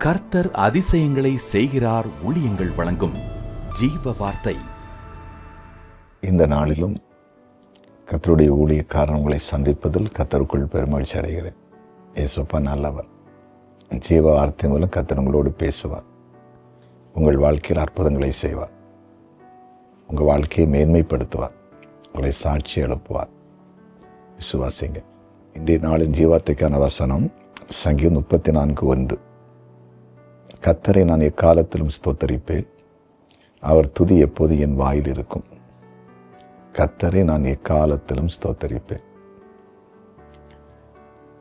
கர்த்தர் அதிசயங்களை செய்கிறார். ஊழியங்கள் வழங்கும் ஜீவ வார்த்தை. இந்த நாளிலும் கர்த்தருடைய ஊழியக்காரன் உங்களை சந்திப்பதில் கர்த்தருக்குள் பெருமகிழ்ச்சி அடைகிறேன். இயேசுப்பா நல்லவர். ஜீவ வார்த்தை மூலம் கர்த்தர் உங்களோடு பேசுவார். உங்கள் வாழ்க்கையில் அற்புதங்களை செய்வார். உங்கள் வாழ்க்கையை மேன்மைப்படுத்துவார். உங்களை சாட்சி எழுப்புவார். விசுவாசிங்க. இன்றைய நாளின் ஜீவார்த்தைக்கான வசனம் சங்கீதம் 34:1. கர்த்தரை நான் எக்காலத்திலும் ஸ்தோத்தரிப்பேன், அவர் துதி எப்போது என் வாயில் இருக்கும். கர்த்தரை நான் எக்காலத்திலும் ஸ்தோத்தரிப்பேன்.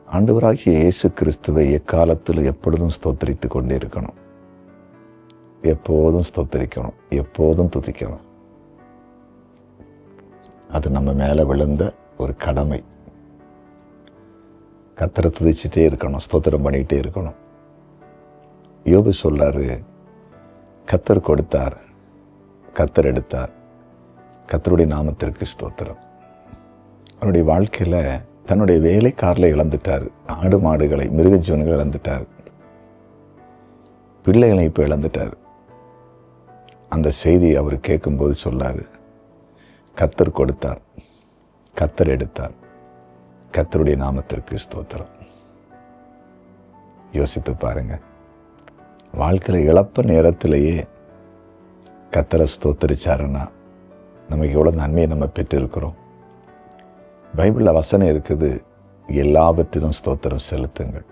ஆண்டவராகிய இயேசு கிறிஸ்துவை எக்காலத்திலும் எப்பொழுதும் ஸ்தோத்தரித்து கொண்டே இருக்கணும். எப்போதும் ஸ்தோத்தரிக்கணும், எப்போதும் துதிக்கணும். அது நம்ம மேலே விழுந்த ஒரு கடமை. கர்த்தரை துதிச்சுட்டே இருக்கணும், ஸ்தோத்திரம் பண்ணிக்கிட்டே இருக்கணும். யோபு சொல்றாரு, கர்த்தர் கொடுத்தார், கர்த்தர் எடுத்தார், கர்த்தருடைய நாமத்திற்கு ஸ்தோத்திரம். அவருடைய வாழ்க்கையில் தன்னுடைய வேலைக்காரில் இழந்துட்டார். ஆடு மாடுகளை, மிருக ஜீவன்களை இழந்துட்டார். பிள்ளைகளை இப்போ இழந்துட்டார். அந்த செய்தி அவர் கேட்கும்போது சொல்லாரு, கர்த்தர் கொடுத்தார், கர்த்தர் எடுத்தார், கர்த்தருடைய நாமத்திற்கு ஸ்தோத்திரம். யோசித்து பாருங்க. வாழ்க்கையில் இழப்பு நேரத்திலேயே கர்த்தரை ஸ்தோத்தரிச்சாருன்னா நமக்கு எவ்வளோ நன்மையை நம்ம பெற்றிருக்கிறோம். பைபிளில் வசனம் இருக்குது, எல்லாவற்றிலும் ஸ்தோத்திரம் செலுத்துங்கள்,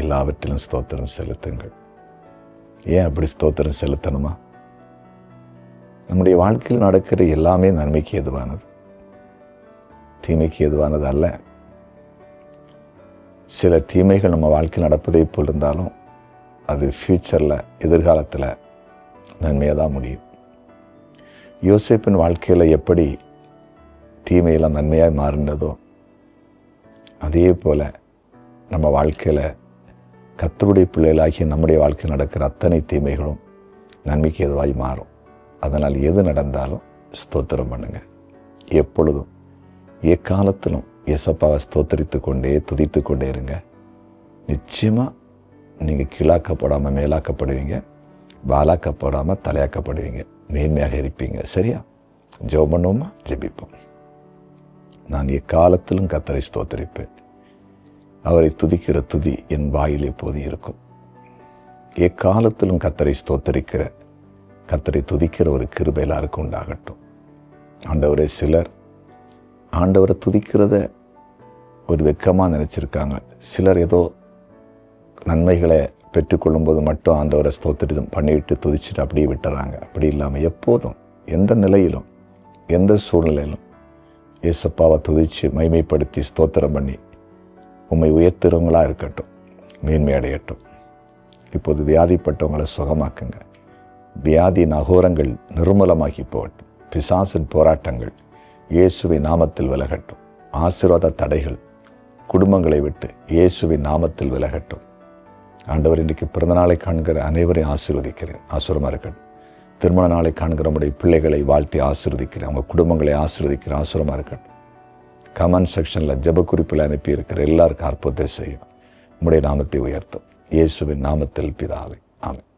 எல்லாவற்றிலும் ஸ்தோத்திரம் செலுத்துங்கள். ஏன் அப்படி ஸ்தோத்திரம் செலுத்தணுமா? நம்முடைய வாழ்க்கையில் நடக்கிற எல்லாமே நன்மைக்கு எதுவானது, தீமைக்கு எதுவானது அல்ல. சில தீமைகள் நம்ம வாழ்க்கையில் நடப்பதை போல் இருந்தாலும் அது ஃப்யூச்சரில், எதிர்காலத்தில் நன்மையாக தான் முடியும். யோசேப்பின் வாழ்க்கையில் எப்படி தீமையெல்லாம் நன்மையாக மாறினதோ அதே போல் நம்ம வாழ்க்கையில் கர்த்தருடைய பிள்ளைகளாகிய நம்முடைய வாழ்க்கையில் நடக்கிற அத்தனை தீமைகளும் நன்மைக்கு எதுவாய் மாறும். அதனால் எது நடந்தாலும் ஸ்தோத்திரம் பண்ணுங்க. எப்பொழுதும் எக்காலத்திலும் இயேசுப்பாவை ஸ்தோத்தரித்து கொண்டே துதித்து கொண்டே இருங்க. நிச்சயமாக நீங்கள் கீழாக்கப்படாமல் மேலாக்கப்படுவீங்க, வாலாக்கப்படாமல் தலையாக்கப்படுவீங்க, மேன்மையாக இருப்பீங்க. சரியா? ஜெபம் பண்ணுவோமா? ஜெபிப்போம். நான் எக்காலத்திலும் கர்த்தரை ஸ்தோத்தரிப்பேன், அவரை துதிக்கிற துதி என் வாயில் எப்போது இருக்கும். எக்காலத்திலும் கர்த்தரை ஸ்தோத்தரிக்கிற, கர்த்தரை துதிக்கிற ஒரு கிருபை எல்லாருக்கும் உண்டாகட்டும். ஆண்டவரே, சிலர் ஆண்டவரை துதிக்கிறத ஒரு வெட்கமாக நினச்சிருக்காங்க. சிலர் ஏதோ நன்மைகளை பெற்றுக்கொள்ளும்போது மட்டும் ஆண்டவரை ஸ்தோத்திரம் பண்ணிவிட்டு துதிச்சுட்டு அப்படியே விட்டுறாங்க. அப்படி இல்லாமல் எப்போதும், எந்த நிலையிலும், எந்த சூழ்நிலையிலும் இயேசுப்பாவை துதித்து மைமைப்படுத்தி ஸ்தோத்திரம் பண்ணி உம்மை உயர்த்துறவங்களாக இருக்கட்டும், மேன்மை அடையட்டும். இப்போது வியாதிப்பட்டவங்களை சுகமாக்குங்க. வியாதியின் அகோரங்கள் நிர்மூலமாகி போகட்டும். பிசாசின் போராட்டங்கள் இயேசுவின் நாமத்தில் விலகட்டும். ஆசீர்வாத தடைகள் குடும்பங்களை விட்டு இயேசுவின் நாமத்தில் விலகட்டும். ஆண்டவர், இன்றைக்கு பிறந்த நாளை காண்கிற அனைவரையும் ஆசீர்வதிக்கிறேன், ஆசீர்வாதமாக இருக்கட்டும். திருமண நாளை காண்கிற நம்முடைய பிள்ளைகளை வாழ்த்தி ஆசீர்வதிக்கிறேன், அவங்க குடும்பங்களை ஆசீர்வதிக்கிறேன், ஆசீர்வாதமாக இருக்கட்டும். கமெண்ட் செக்ஷனில் ஜெப குறிப்பில் அனுப்பி இருக்கிற எல்லாருக்கும் அற்புதத்தை செய்யும். உம்முடைய நாமத்தை உயர்த்தும். இயேசுவின் நாமத்தில் பிதாவே, ஆமென்.